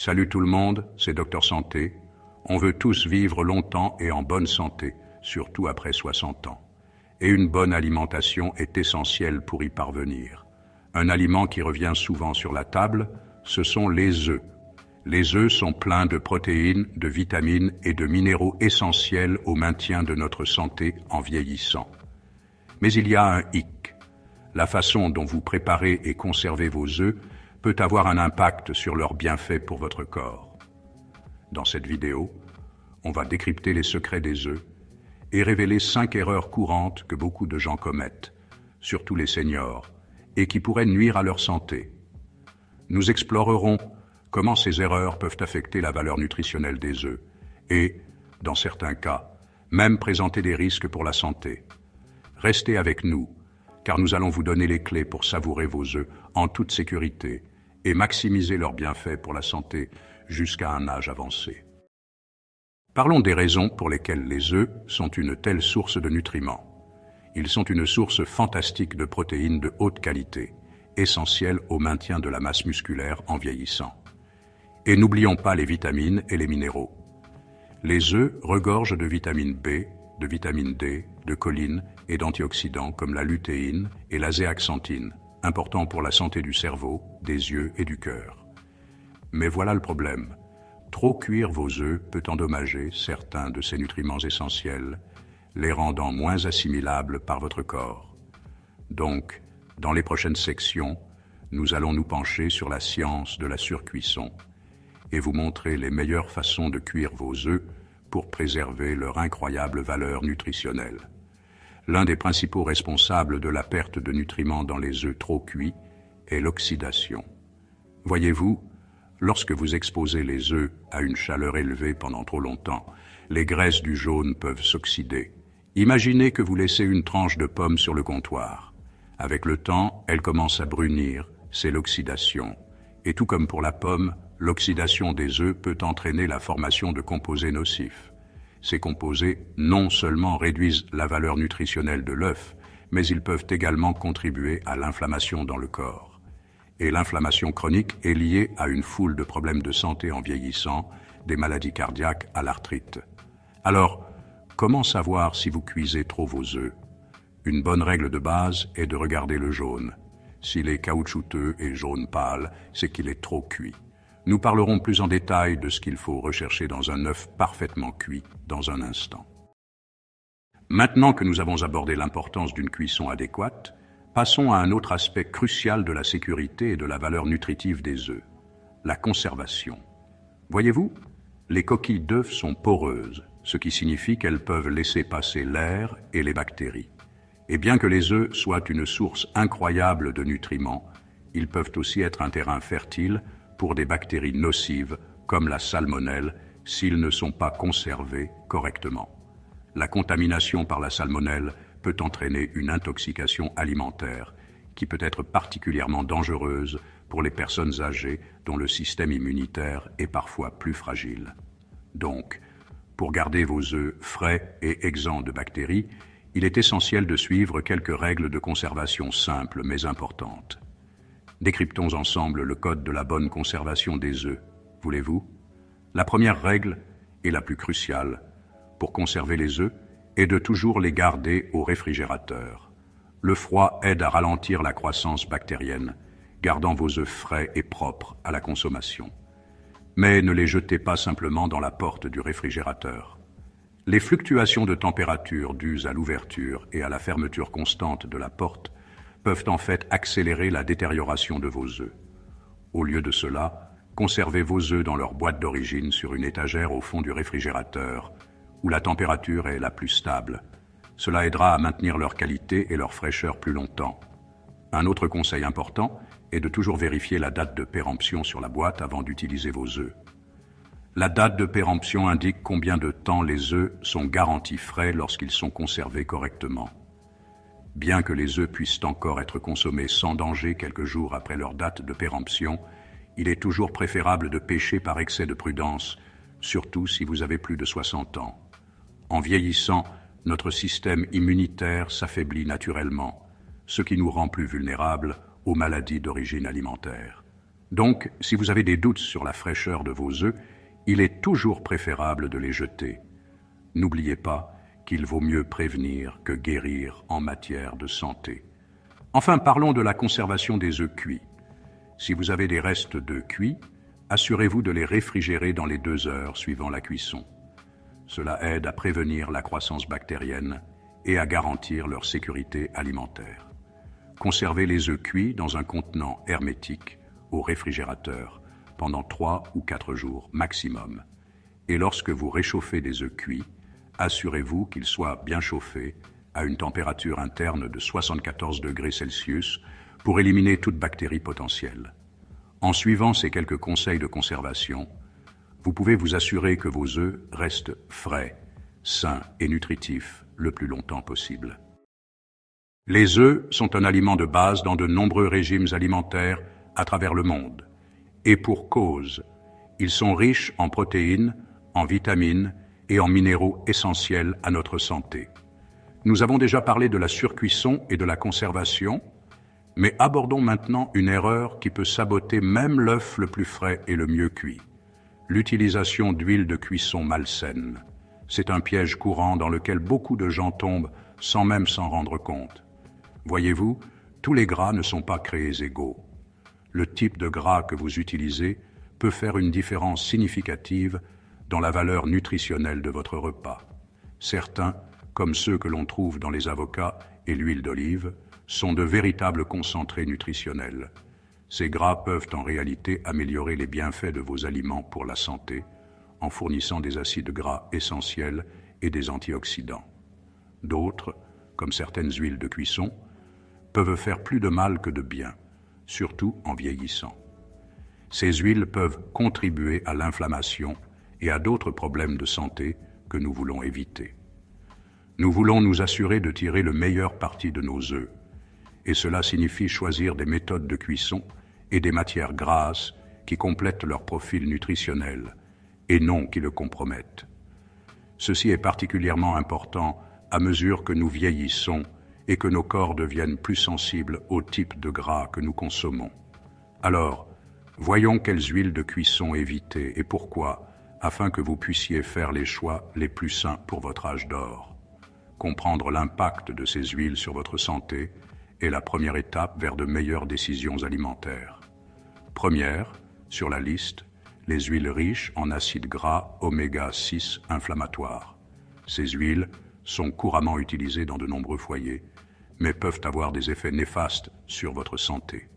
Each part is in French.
Salut tout le monde, c'est Docteur Santé. On veut tous vivre longtemps et en bonne santé, surtout après 60 ans. Et une bonne alimentation est essentielle pour y parvenir. Un aliment qui revient souvent sur la table, ce sont les œufs. Les œufs sont pleins de protéines, de vitamines et de minéraux essentiels au maintien de notre santé en vieillissant. Mais il y a un hic. La façon dont vous préparez et conservez vos œufs peut avoir un impact sur leurs bienfaits pour votre corps. Dans cette vidéo, on va décrypter les secrets des œufs et révéler 5 erreurs courantes que beaucoup de gens commettent, surtout les seniors, et qui pourraient nuire à leur santé. Nous explorerons comment ces erreurs peuvent affecter la valeur nutritionnelle des œufs et, dans certains cas, même présenter des risques pour la santé. Restez avec nous, car nous allons vous donner les clés pour savourer vos œufs en toute sécurité et maximiser leurs bienfaits pour la santé jusqu'à un âge avancé. Parlons des raisons pour lesquelles les œufs sont une telle source de nutriments. Ils sont une source fantastique de protéines de haute qualité, essentielles au maintien de la masse musculaire en vieillissant. Et n'oublions pas les vitamines et les minéraux. Les œufs regorgent de vitamine B, de vitamine D, de choline et d'antioxydants comme la lutéine et la zéaxanthine, importants pour la santé du cerveau, des yeux et du cœur. Mais voilà le problème. Trop cuire vos œufs peut endommager certains de ces nutriments essentiels, les rendant moins assimilables par votre corps. Donc, dans les prochaines sections, nous allons nous pencher sur la science de la surcuisson et vous montrer les meilleures façons de cuire vos œufs pour préserver leur incroyable valeur nutritionnelle. L'un des principaux responsables de la perte de nutriments dans les œufs trop cuits est l'oxydation. Voyez-vous, lorsque vous exposez les œufs à une chaleur élevée pendant trop longtemps, les graisses du jaune peuvent s'oxyder. Imaginez que vous laissez une tranche de pomme sur le comptoir. Avec le temps, elle commence à brunir, c'est l'oxydation. Et tout comme pour la pomme, l'oxydation des œufs peut entraîner la formation de composés nocifs. Ces composés non seulement réduisent la valeur nutritionnelle de l'œuf, mais ils peuvent également contribuer à l'inflammation dans le corps. Et l'inflammation chronique est liée à une foule de problèmes de santé en vieillissant, des maladies cardiaques à l'arthrite. Alors, comment savoir si vous cuisez trop vos œufs? Une bonne règle de base est de regarder le jaune. S'il est caoutchouteux et jaune pâle, c'est qu'il est trop cuit. Nous parlerons plus en détail de ce qu'il faut rechercher dans un œuf parfaitement cuit dans un instant. Maintenant que nous avons abordé l'importance d'une cuisson adéquate, passons à un autre aspect crucial de la sécurité et de la valeur nutritive des œufs, la conservation. Voyez-vous, les coquilles d'œufs sont poreuses, ce qui signifie qu'elles peuvent laisser passer l'air et les bactéries. Et bien que les œufs soient une source incroyable de nutriments, ils peuvent aussi être un terrain fertile pour des bactéries nocives comme la salmonelle s'ils ne sont pas conservés correctement. La contamination par la salmonelle peut entraîner une intoxication alimentaire qui peut être particulièrement dangereuse pour les personnes âgées dont le système immunitaire est parfois plus fragile. Donc, pour garder vos œufs frais et exempts de bactéries, il est essentiel de suivre quelques règles de conservation simples mais importantes. Décryptons ensemble le code de la bonne conservation des œufs. Voulez-vous? La première règle, et la plus cruciale, pour conserver les œufs, est de toujours les garder au réfrigérateur. Le froid aide à ralentir la croissance bactérienne, gardant vos œufs frais et propres à la consommation. Mais ne les jetez pas simplement dans la porte du réfrigérateur. Les fluctuations de température dues à l'ouverture et à la fermeture constante de la porte peuvent en fait accélérer la détérioration de vos œufs. Au lieu de cela, conservez vos œufs dans leur boîte d'origine sur une étagère au fond du réfrigérateur, où la température est la plus stable. Cela aidera à maintenir leur qualité et leur fraîcheur plus longtemps. Un autre conseil important est de toujours vérifier la date de péremption sur la boîte avant d'utiliser vos œufs. La date de péremption indique combien de temps les œufs sont garantis frais lorsqu'ils sont conservés correctement. Bien que les œufs puissent encore être consommés sans danger quelques jours après leur date de péremption, il est toujours préférable de pêcher par excès de prudence, surtout si vous avez plus de 60 ans. En vieillissant, notre système immunitaire s'affaiblit naturellement, ce qui nous rend plus vulnérables aux maladies d'origine alimentaire. Donc, si vous avez des doutes sur la fraîcheur de vos œufs, il est toujours préférable de les jeter. N'oubliez pas qu'il vaut mieux prévenir que guérir en matière de santé. Enfin, parlons de la conservation des œufs cuits. Si vous avez des restes d'œufs cuits, assurez-vous de les réfrigérer dans les 2 heures suivant la cuisson. Cela aide à prévenir la croissance bactérienne et à garantir leur sécurité alimentaire. Conservez les œufs cuits dans un contenant hermétique au réfrigérateur pendant 3 ou 4 jours maximum. Et lorsque vous réchauffez des œufs cuits, assurez-vous qu'ils soient bien chauffés à une température interne de 74 degrés Celsius pour éliminer toute bactérie potentielle. En suivant ces quelques conseils de conservation, vous pouvez vous assurer que vos œufs restent frais, sains et nutritifs le plus longtemps possible. Les œufs sont un aliment de base dans de nombreux régimes alimentaires à travers le monde. Et pour cause, ils sont riches en protéines, en vitamines et en minéraux essentiels à notre santé. Nous avons déjà parlé de la surcuisson et de la conservation, mais abordons maintenant une erreur qui peut saboter même l'œuf le plus frais et le mieux cuit. L'utilisation d'huile de cuisson malsaine. C'est un piège courant dans lequel beaucoup de gens tombent sans même s'en rendre compte. Voyez-vous, tous les gras ne sont pas créés égaux. Le type de gras que vous utilisez peut faire une différence significative dans la valeur nutritionnelle de votre repas. Certains, comme ceux que l'on trouve dans les avocats et l'huile d'olive, sont de véritables concentrés nutritionnels. Ces gras peuvent en réalité améliorer les bienfaits de vos aliments pour la santé, en fournissant des acides gras essentiels et des antioxydants. D'autres, comme certaines huiles de cuisson, peuvent faire plus de mal que de bien, surtout en vieillissant. Ces huiles peuvent contribuer à l'inflammation et à d'autres problèmes de santé que nous voulons éviter. Nous voulons nous assurer de tirer le meilleur parti de nos œufs, et cela signifie choisir des méthodes de cuisson et des matières grasses qui complètent leur profil nutritionnel et non qui le compromettent. Ceci est particulièrement important à mesure que nous vieillissons et que nos corps deviennent plus sensibles au type de gras que nous consommons. Alors, voyons quelles huiles de cuisson éviter et pourquoi, afin que vous puissiez faire les choix les plus sains pour votre âge d'or. Comprendre l'impact de ces huiles sur votre santé est la première étape vers de meilleures décisions alimentaires. Première, sur la liste, les huiles riches en acides gras oméga 6 inflammatoires. Ces huiles sont couramment utilisées dans de nombreux foyers, mais peuvent avoir des effets néfastes sur votre santé.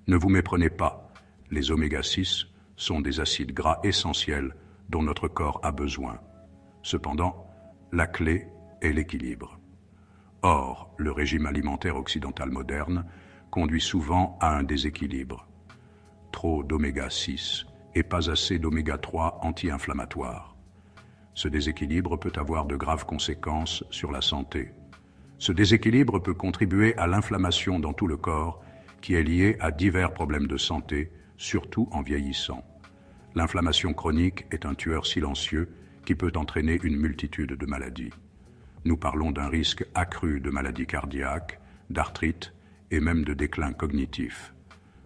Ne vous méprenez pas, les oméga 6 sont des acides gras essentiels dont notre corps a besoin. Cependant, la clé est l'équilibre. Or, le régime alimentaire occidental moderne conduit souvent à un déséquilibre. Trop d'oméga 6 et pas assez d'oméga 3 anti-inflammatoires. Ce déséquilibre peut avoir de graves conséquences sur la santé. Ce déséquilibre peut contribuer à l'inflammation dans tout le corps, qui est liée à divers problèmes de santé, surtout en vieillissant. L'inflammation chronique est un tueur silencieux qui peut entraîner une multitude de maladies. Nous parlons d'un risque accru de maladies cardiaques, d'arthrite et même de déclin cognitif.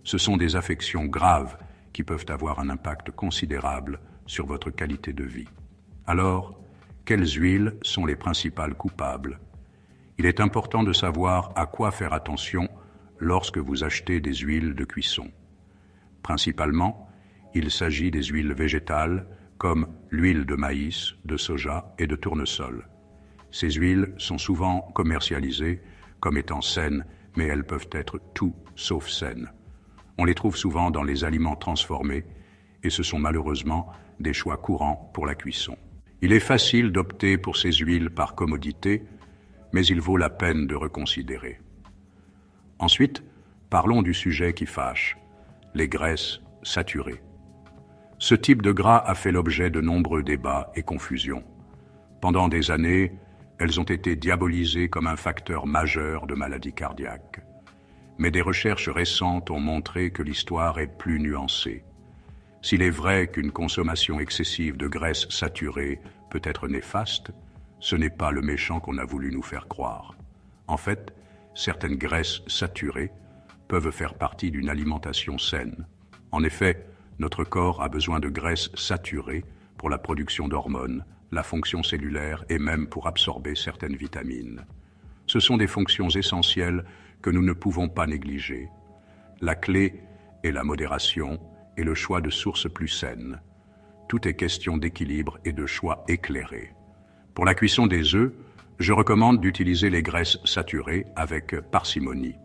Ce sont des affections graves qui peuvent avoir un impact considérable sur votre qualité de vie. Alors, quelles huiles sont les principales coupables? Il est important de savoir à quoi faire attention lorsque vous achetez des huiles de cuisson. Principalement, il s'agit des huiles végétales comme l'huile de maïs, de soja et de tournesol. Ces huiles sont souvent commercialisées comme étant saines, mais elles peuvent être tout sauf saines. On les trouve souvent dans les aliments transformés et ce sont malheureusement des choix courants pour la cuisson. Il est facile d'opter pour ces huiles par commodité, mais il vaut la peine de reconsidérer. Ensuite, parlons du sujet qui fâche, les graisses saturées. Ce type de gras a fait l'objet de nombreux débats et confusions. Pendant des années, elles ont été diabolisées comme un facteur majeur de maladies cardiaques. Mais des recherches récentes ont montré que l'histoire est plus nuancée. S'il est vrai qu'une consommation excessive de graisses saturées peut être néfaste, ce n'est pas le méchant qu'on a voulu nous faire croire. En fait, certaines graisses saturées peuvent faire partie d'une alimentation saine. En effet, notre corps a besoin de graisses saturées pour la production d'hormones, la fonction cellulaire et même pour absorber certaines vitamines. Ce sont des fonctions essentielles que nous ne pouvons pas négliger. La clé est la modération et le choix de sources plus saines. Tout est question d'équilibre et de choix éclairés. Pour la cuisson des œufs, je recommande d'utiliser les graisses saturées avec parcimonie.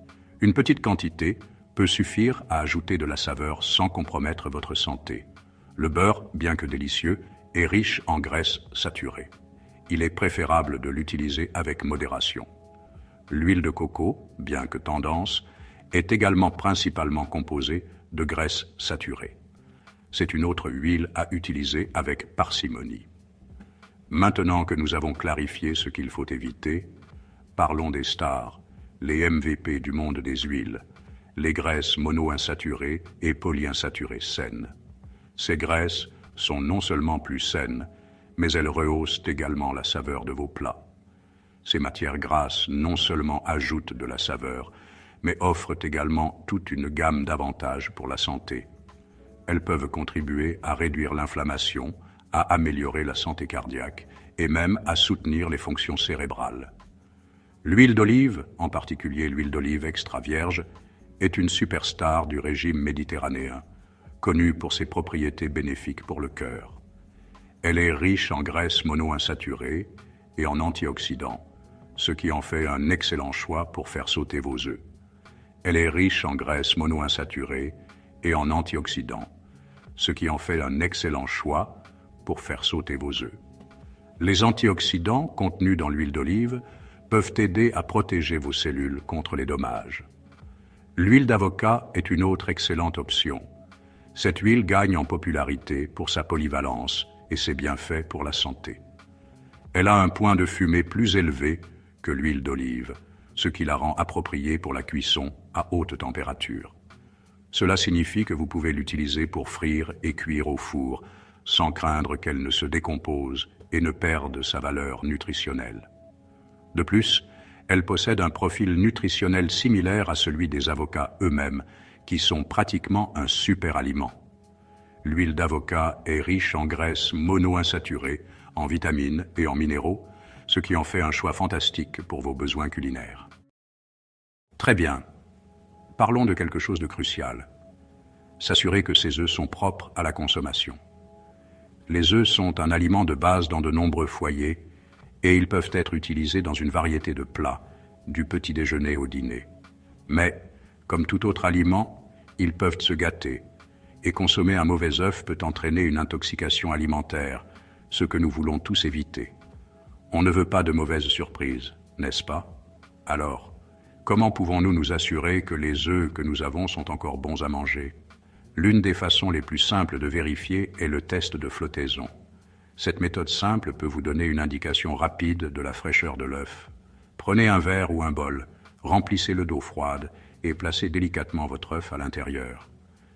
Une petite quantité peut suffire à ajouter de la saveur sans compromettre votre santé. Le beurre, bien que délicieux, est riche en graisses saturées. Il est préférable de l'utiliser avec modération. L'huile de coco, bien que tendance, est également principalement composée de graisses saturées. C'est une autre huile à utiliser avec parcimonie. Maintenant que nous avons clarifié ce qu'il faut éviter, parlons des stars, les MVP du monde des huiles, les graisses monoinsaturées et polyinsaturées saines. Ces graisses sont non seulement plus saines, mais elles rehaussent également la saveur de vos plats. Ces matières grasses non seulement ajoutent de la saveur, mais offrent également toute une gamme d'avantages pour la santé. Elles peuvent contribuer à réduire l'inflammation, à améliorer la santé cardiaque et même à soutenir les fonctions cérébrales. L'huile d'olive, en particulier l'huile d'olive extra vierge, est une superstar du régime méditerranéen, connue pour ses propriétés bénéfiques pour le cœur. Elle est riche en graisses monoinsaturées et en antioxydants, ce qui en fait un excellent choix pour faire sauter vos œufs. Elle est riche en graisses monoinsaturées et en antioxydants, ce qui en fait un excellent choix pour faire sauter vos œufs. Les antioxydants contenus dans l'huile d'olive peuvent aider à protéger vos cellules contre les dommages. L'huile d'avocat est une autre excellente option. Cette huile gagne en popularité pour sa polyvalence et ses bienfaits pour la santé. Elle a un point de fumée plus élevé que l'huile d'olive, ce qui la rend appropriée pour la cuisson à haute température. Cela signifie que vous pouvez l'utiliser pour frire et cuire au four, sans craindre qu'elle ne se décompose et ne perde sa valeur nutritionnelle. De plus, elle possède un profil nutritionnel similaire à celui des avocats eux-mêmes, qui sont pratiquement un super aliment. L'huile d'avocat est riche en graisses monoinsaturées, en vitamines et en minéraux, ce qui en fait un choix fantastique pour vos besoins culinaires. Très bien. Parlons de quelque chose de crucial. S'assurer que ces œufs sont propres à la consommation. Les œufs sont un aliment de base dans de nombreux foyers et ils peuvent être utilisés dans une variété de plats, du petit déjeuner au dîner. Mais, comme tout autre aliment, ils peuvent se gâter et consommer un mauvais œuf peut entraîner une intoxication alimentaire, ce que nous voulons tous éviter. On ne veut pas de mauvaises surprises, n'est-ce pas? Alors, comment pouvons-nous nous assurer que les œufs que nous avons sont encore bons à manger? L'une des façons les plus simples de vérifier est le test de flottaison. Cette méthode simple peut vous donner une indication rapide de la fraîcheur de l'œuf. Prenez un verre ou un bol, remplissez-le d'eau froide et placez délicatement votre œuf à l'intérieur.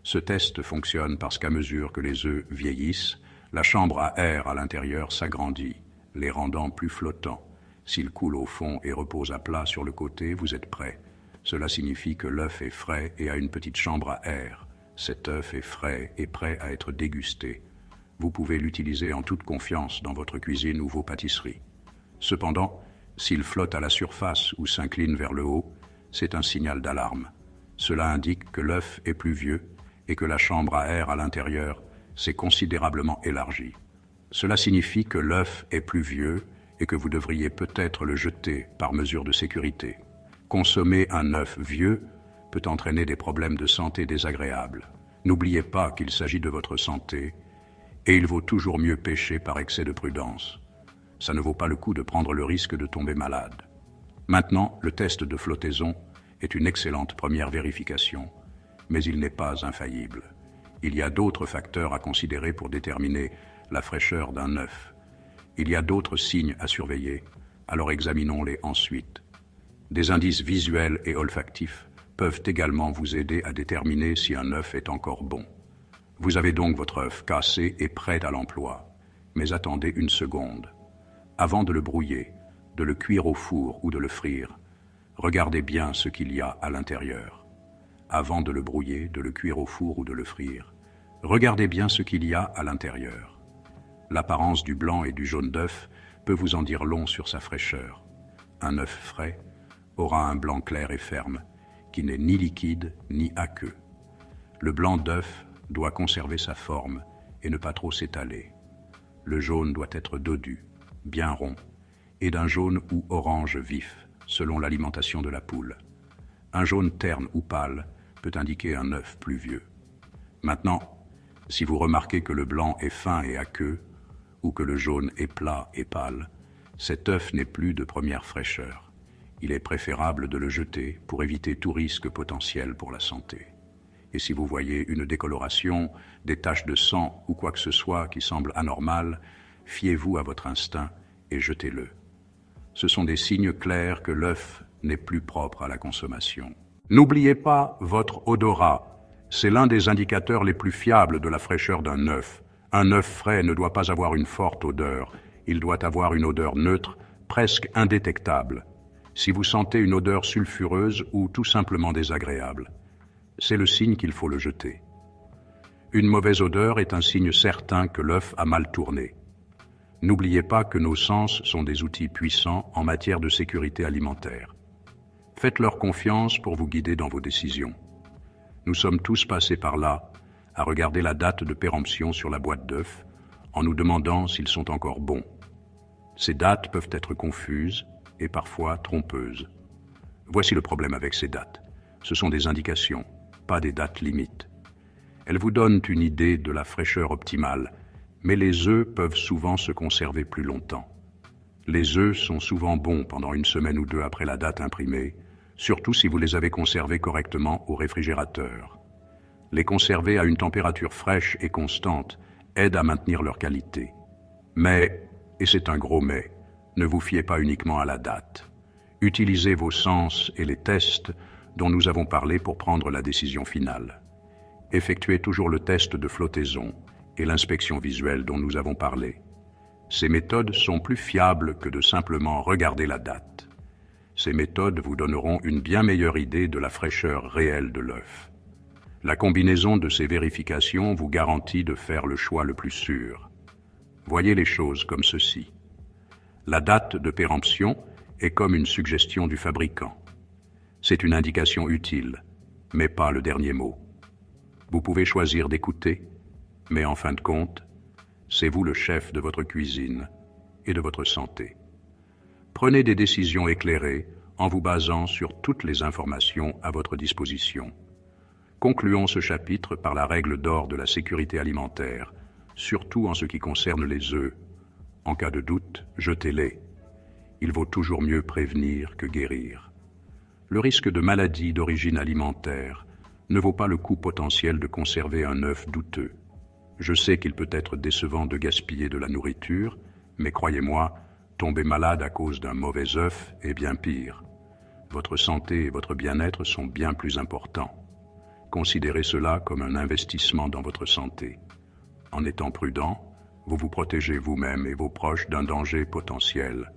Ce test fonctionne parce qu'à mesure que les œufs vieillissent, la chambre à air à l'intérieur s'agrandit, les rendant plus flottants. S'il coule au fond et repose à plat sur le côté, vous êtes prêt. Cela signifie que l'œuf est frais et a une petite chambre à air. Cet œuf est frais et prêt à être dégusté. Vous pouvez l'utiliser en toute confiance dans votre cuisine ou vos pâtisseries. Cependant, s'il flotte à la surface ou s'incline vers le haut, c'est un signal d'alarme. Cela indique que l'œuf est plus vieux et que la chambre à air à l'intérieur s'est considérablement élargie. Cela signifie que l'œuf est plus vieux et que vous devriez peut-être le jeter par mesure de sécurité. Consommer un œuf vieux peut entraîner des problèmes de santé désagréables. N'oubliez pas qu'il s'agit de votre santé et il vaut toujours mieux pêcher par excès de prudence. Ça ne vaut pas le coup de prendre le risque de tomber malade. Maintenant, le test de flottaison est une excellente première vérification, mais il n'est pas infaillible. Il y a d'autres facteurs à considérer pour déterminer la fraîcheur d'un œuf. Il y a d'autres signes à surveiller, alors examinons-les ensuite. Des indices visuels et olfactifs peuvent également vous aider à déterminer si un œuf est encore bon. Vous avez donc votre œuf cassé et prêt à l'emploi, mais attendez une seconde. Avant de le brouiller, de le cuire au four ou de le frire, regardez bien ce qu'il y a à l'intérieur. avant de le brouiller, de le cuire au four ou de le frire. Regardez bien ce qu'il y a à l'intérieur. L'apparence du blanc et du jaune d'œuf peut vous en dire long sur sa fraîcheur. Un œuf frais aura un blanc clair et ferme, qui n'est ni liquide ni aqueux. Le blanc d'œuf doit conserver sa forme et ne pas trop s'étaler. Le jaune doit être dodu, bien rond, et d'un jaune ou orange vif, selon l'alimentation de la poule. Un jaune terne ou pâle peut indiquer un œuf plus vieux. Maintenant, si vous remarquez que le blanc est fin et aqueux, ou que le jaune est plat et pâle, cet œuf n'est plus de première fraîcheur. Il est préférable de le jeter pour éviter tout risque potentiel pour la santé. Et si vous voyez une décoloration, des taches de sang ou quoi que ce soit qui semble anormal, fiez-vous à votre instinct et jetez-le. Ce sont des signes clairs que l'œuf n'est plus propre à la consommation. N'oubliez pas votre odorat. C'est l'un des indicateurs les plus fiables de la fraîcheur d'un œuf. Un œuf frais ne doit pas avoir une forte odeur. Il doit avoir une odeur neutre, presque indétectable. Si vous sentez une odeur sulfureuse ou tout simplement désagréable, c'est le signe qu'il faut le jeter. Une mauvaise odeur est un signe certain que l'œuf a mal tourné. N'oubliez pas que nos sens sont des outils puissants en matière de sécurité alimentaire. Faites-leur confiance pour vous guider dans vos décisions. Nous sommes tous passés par là, à regarder la date de péremption sur la boîte d'œufs, en nous demandant s'ils sont encore bons. Ces dates peuvent être confuses et parfois trompeuses. Voici le problème avec ces dates. Ce sont des indications, pas des dates limites. Elles vous donnent une idée de la fraîcheur optimale, mais les œufs peuvent souvent se conserver plus longtemps. Les œufs sont souvent bons pendant une semaine ou deux après la date imprimée, surtout si vous les avez conservés correctement au réfrigérateur. Les conserver à une température fraîche et constante aide à maintenir leur qualité. Mais, et c'est un gros mais, ne vous fiez pas uniquement à la date. Utilisez vos sens et les tests dont nous avons parlé pour prendre la décision finale. Effectuez toujours le test de flottaison et l'inspection visuelle dont nous avons parlé. Ces méthodes sont plus fiables que de simplement regarder la date. Ces méthodes vous donneront une bien meilleure idée de la fraîcheur réelle de l'œuf. La combinaison de ces vérifications vous garantit de faire le choix le plus sûr. Voyez les choses comme ceci. La date de péremption est comme une suggestion du fabricant. C'est une indication utile, mais pas le dernier mot. Vous pouvez choisir d'écouter, mais en fin de compte, c'est vous le chef de votre cuisine et de votre santé. Prenez des décisions éclairées en vous basant sur toutes les informations à votre disposition. Concluons ce chapitre par la règle d'or de la sécurité alimentaire, surtout en ce qui concerne les œufs. En cas de doute, jetez-les. Il vaut toujours mieux prévenir que guérir. Le risque de maladie d'origine alimentaire ne vaut pas le coût potentiel de conserver un œuf douteux. Je sais qu'il peut être décevant de gaspiller de la nourriture, mais croyez-moi, tomber malade à cause d'un mauvais œuf est bien pire. Votre santé et votre bien-être sont bien plus importants. Considérez cela comme un investissement dans votre santé. En étant prudent, vous vous protégez vous-même et vos proches d'un danger potentiel.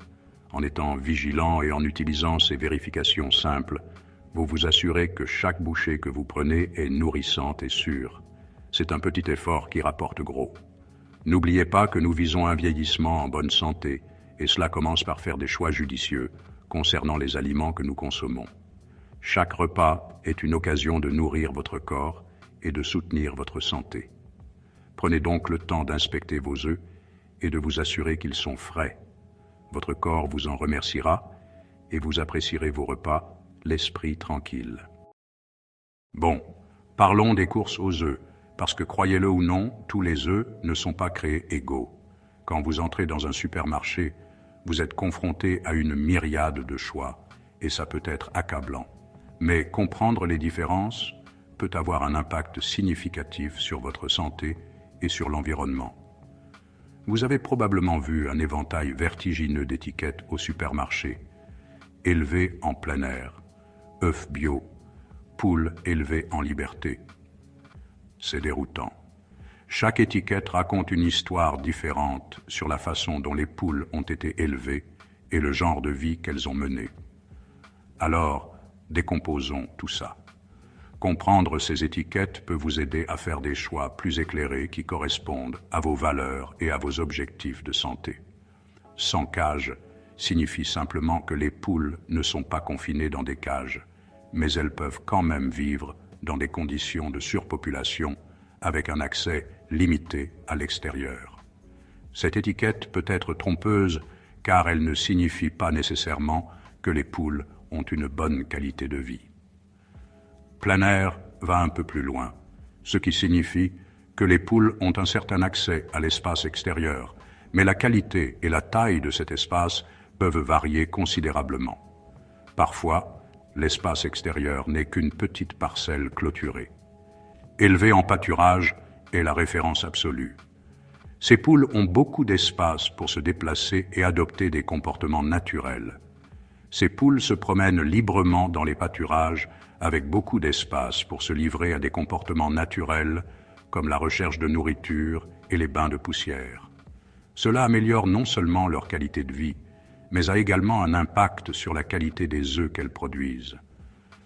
En étant vigilant et en utilisant ces vérifications simples, vous vous assurez que chaque bouchée que vous prenez est nourrissante et sûre. C'est un petit effort qui rapporte gros. N'oubliez pas que nous visons un vieillissement en bonne santé, et cela commence par faire des choix judicieux concernant les aliments que nous consommons. Chaque repas est une occasion de nourrir votre corps et de soutenir votre santé. Prenez donc le temps d'inspecter vos œufs et de vous assurer qu'ils sont frais. Votre corps vous en remerciera et vous apprécierez vos repas, l'esprit tranquille. Bon, parlons des courses aux œufs, parce que croyez-le ou non, tous les œufs ne sont pas créés égaux. Quand vous entrez dans un supermarché, vous êtes confronté à une myriade de choix, et ça peut être accablant. Mais comprendre les différences peut avoir un impact significatif sur votre santé et sur l'environnement. Vous avez probablement vu un éventail vertigineux d'étiquettes au supermarché. Élevés en plein air, œufs bio, poules élevées en liberté. C'est déroutant. Chaque étiquette raconte une histoire différente sur la façon dont les poules ont été élevées et le genre de vie qu'elles ont mené. Alors, décomposons tout ça. Comprendre ces étiquettes peut vous aider à faire des choix plus éclairés qui correspondent à vos valeurs et à vos objectifs de santé. Sans cage signifie simplement que les poules ne sont pas confinées dans des cages, mais elles peuvent quand même vivre dans des conditions de surpopulation avec un accès limité à l'extérieur. Cette étiquette peut être trompeuse car elle ne signifie pas nécessairement que les poules ont une bonne qualité de vie. Plein air va un peu plus loin, ce qui signifie que les poules ont un certain accès à l'espace extérieur, mais la qualité et la taille de cet espace peuvent varier considérablement. Parfois, l'espace extérieur n'est qu'une petite parcelle clôturée. Élever en pâturage est la référence absolue. Ces poules ont beaucoup d'espace pour se déplacer et adopter des comportements naturels. Ces poules se promènent librement dans les pâturages avec beaucoup d'espace pour se livrer à des comportements naturels comme la recherche de nourriture et les bains de poussière. Cela améliore non seulement leur qualité de vie, mais a également un impact sur la qualité des œufs qu'elles produisent.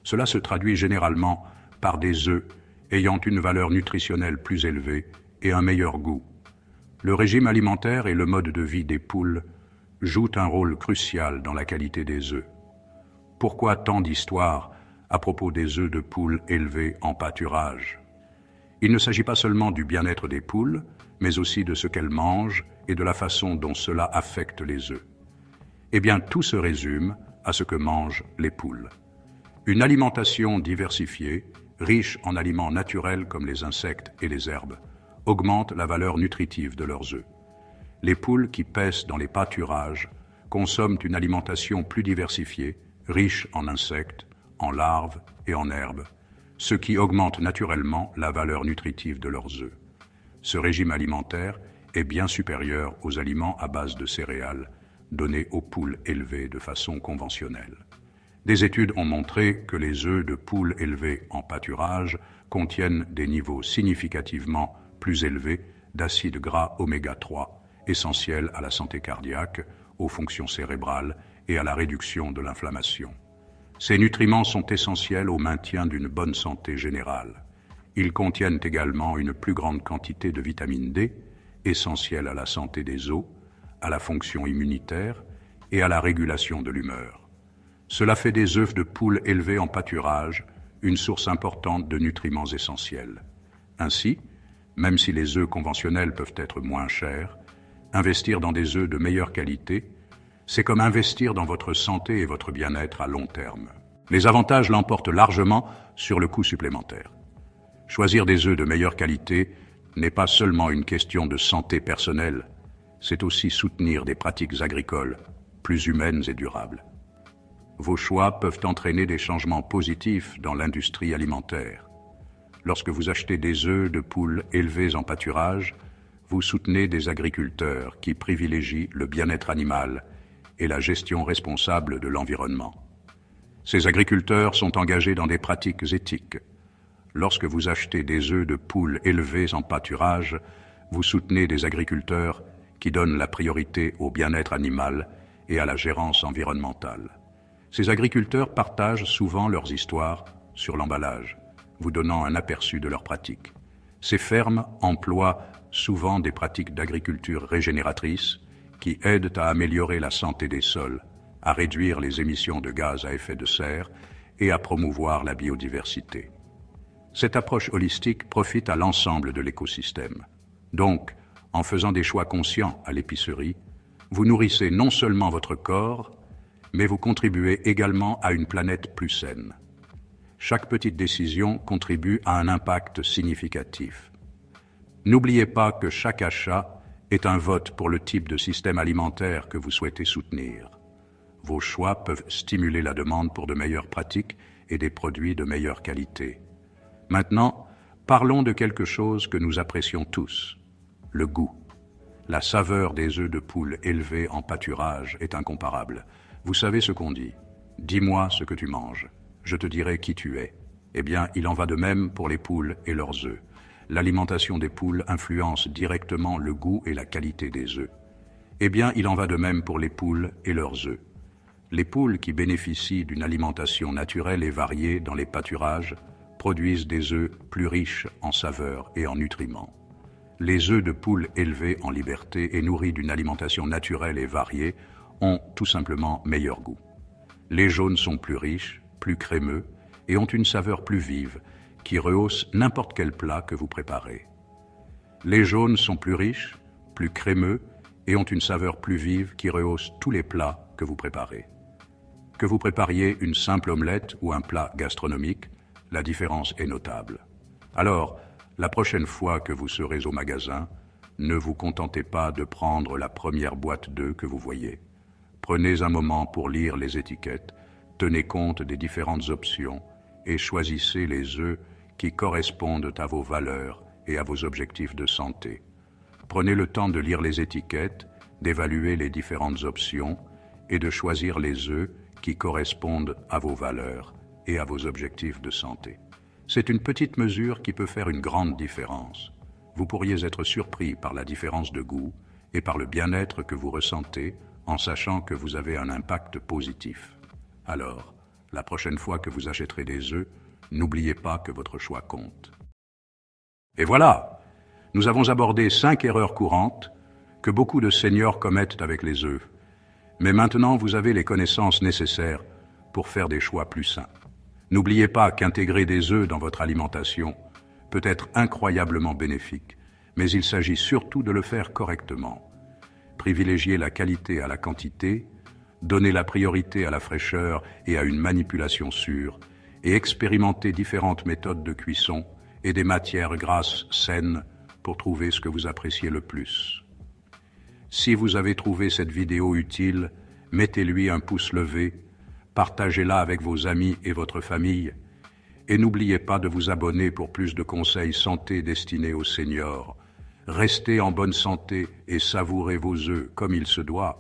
Cela se traduit généralement par des œufs ayant une valeur nutritionnelle plus élevée et un meilleur goût. Le régime alimentaire et le mode de vie des poules jouent un rôle crucial dans la qualité des œufs. Pourquoi tant d'histoires à propos des œufs de poules élevés en pâturage? Il ne s'agit pas seulement du bien-être des poules, mais aussi de ce qu'elles mangent et de la façon dont cela affecte les œufs. Eh bien, tout se résume à ce que mangent les poules. Une alimentation diversifiée, riche en aliments naturels comme les insectes et les herbes, augmente la valeur nutritive de leurs œufs. Les poules qui paissent dans les pâturages consomment une alimentation plus diversifiée, riche en insectes, en larves et en herbes, ce qui augmente naturellement la valeur nutritive de leurs œufs. Ce régime alimentaire est bien supérieur aux aliments à base de céréales donnés aux poules élevées de façon conventionnelle. Des études ont montré que les œufs de poules élevés en pâturage contiennent des niveaux significativement plus élevés d'acides gras oméga 3, essentiels à la santé cardiaque, aux fonctions cérébrales et à la réduction de l'inflammation. Ces nutriments sont essentiels au maintien d'une bonne santé générale. Ils contiennent également une plus grande quantité de vitamine D, essentielle à la santé des os, à la fonction immunitaire et à la régulation de l'humeur. Cela fait des œufs de poule élevés en pâturage une source importante de nutriments essentiels. Ainsi, même si les œufs conventionnels peuvent être moins chers, investir dans des œufs de meilleure qualité, c'est comme investir dans votre santé et votre bien-être à long terme. Les avantages l'emportent largement sur le coût supplémentaire. Choisir des œufs de meilleure qualité n'est pas seulement une question de santé personnelle, c'est aussi soutenir des pratiques agricoles plus humaines et durables. Vos choix peuvent entraîner des changements positifs dans l'industrie alimentaire. Lorsque vous achetez des œufs de poules élevés en pâturage, vous soutenez des agriculteurs qui privilégient le bien-être animal et la gestion responsable de l'environnement. Ces agriculteurs sont engagés dans des pratiques éthiques. Lorsque vous achetez des œufs de poules élevés en pâturage, vous soutenez des agriculteurs qui donnent la priorité au bien-être animal et à la gérance environnementale. Ces agriculteurs partagent souvent leurs histoires sur l'emballage, vous donnant un aperçu de leurs pratiques. Ces fermes emploient souvent des pratiques d'agriculture régénératrice qui aident à améliorer la santé des sols, à réduire les émissions de gaz à effet de serre et à promouvoir la biodiversité. Cette approche holistique profite à l'ensemble de l'écosystème. Donc, en faisant des choix conscients à l'épicerie, vous nourrissez non seulement votre corps, mais vous contribuez également à une planète plus saine. Chaque petite décision contribue à un impact significatif. N'oubliez pas que chaque achat est un vote pour le type de système alimentaire que vous souhaitez soutenir. Vos choix peuvent stimuler la demande pour de meilleures pratiques et des produits de meilleure qualité. Maintenant, parlons de quelque chose que nous apprécions tous, le goût. La saveur des œufs de poule élevés en pâturage est incomparable. Vous savez ce qu'on dit. Dis-moi ce que tu manges. Je te dirai qui tu es. Eh bien, il en va de même pour les poules et leurs œufs. L'alimentation des poules influence directement le goût et la qualité des œufs. Eh bien, il en va de même pour les poules et leurs œufs. Les poules qui bénéficient d'une alimentation naturelle et variée dans les pâturages produisent des œufs plus riches en saveurs et en nutriments. Les œufs de poule élevés en liberté et nourris d'une alimentation naturelle et variée ont tout simplement meilleur goût. Les jaunes sont plus riches, plus crémeux et ont une saveur plus vive qui rehausse n'importe quel plat que vous préparez. Les jaunes sont plus riches, plus crémeux et ont une saveur plus vive qui rehausse tous les plats que vous préparez. Que vous prépariez une simple omelette ou un plat gastronomique, la différence est notable. Alors, la prochaine fois que vous serez au magasin, ne vous contentez pas de prendre la première boîte d'œufs que vous voyez. Prenez un moment pour lire les étiquettes, tenez compte des différentes options et choisissez les œufs qui correspondent à vos valeurs et à vos objectifs de santé. Prenez le temps de lire les étiquettes, d'évaluer les différentes options et de choisir les œufs qui correspondent à vos valeurs et à vos objectifs de santé. C'est une petite mesure qui peut faire une grande différence. Vous pourriez être surpris par la différence de goût et par le bien-être que vous ressentez en sachant que vous avez un impact positif. Alors, la prochaine fois que vous achèterez des œufs, n'oubliez pas que votre choix compte. Et voilà, nous avons abordé 5 erreurs courantes que beaucoup de seniors commettent avec les œufs. Mais maintenant, vous avez les connaissances nécessaires pour faire des choix plus sains. N'oubliez pas qu'intégrer des œufs dans votre alimentation peut être incroyablement bénéfique, mais il s'agit surtout de le faire correctement. Privilégiez la qualité à la quantité, donnez la priorité à la fraîcheur et à une manipulation sûre, et expérimentez différentes méthodes de cuisson et des matières grasses saines pour trouver ce que vous appréciez le plus. Si vous avez trouvé cette vidéo utile, mettez-lui un pouce levé, partagez-la avec vos amis et votre famille, et n'oubliez pas de vous abonner pour plus de conseils santé destinés aux seniors. Restez en bonne santé et savourez vos œufs comme il se doit.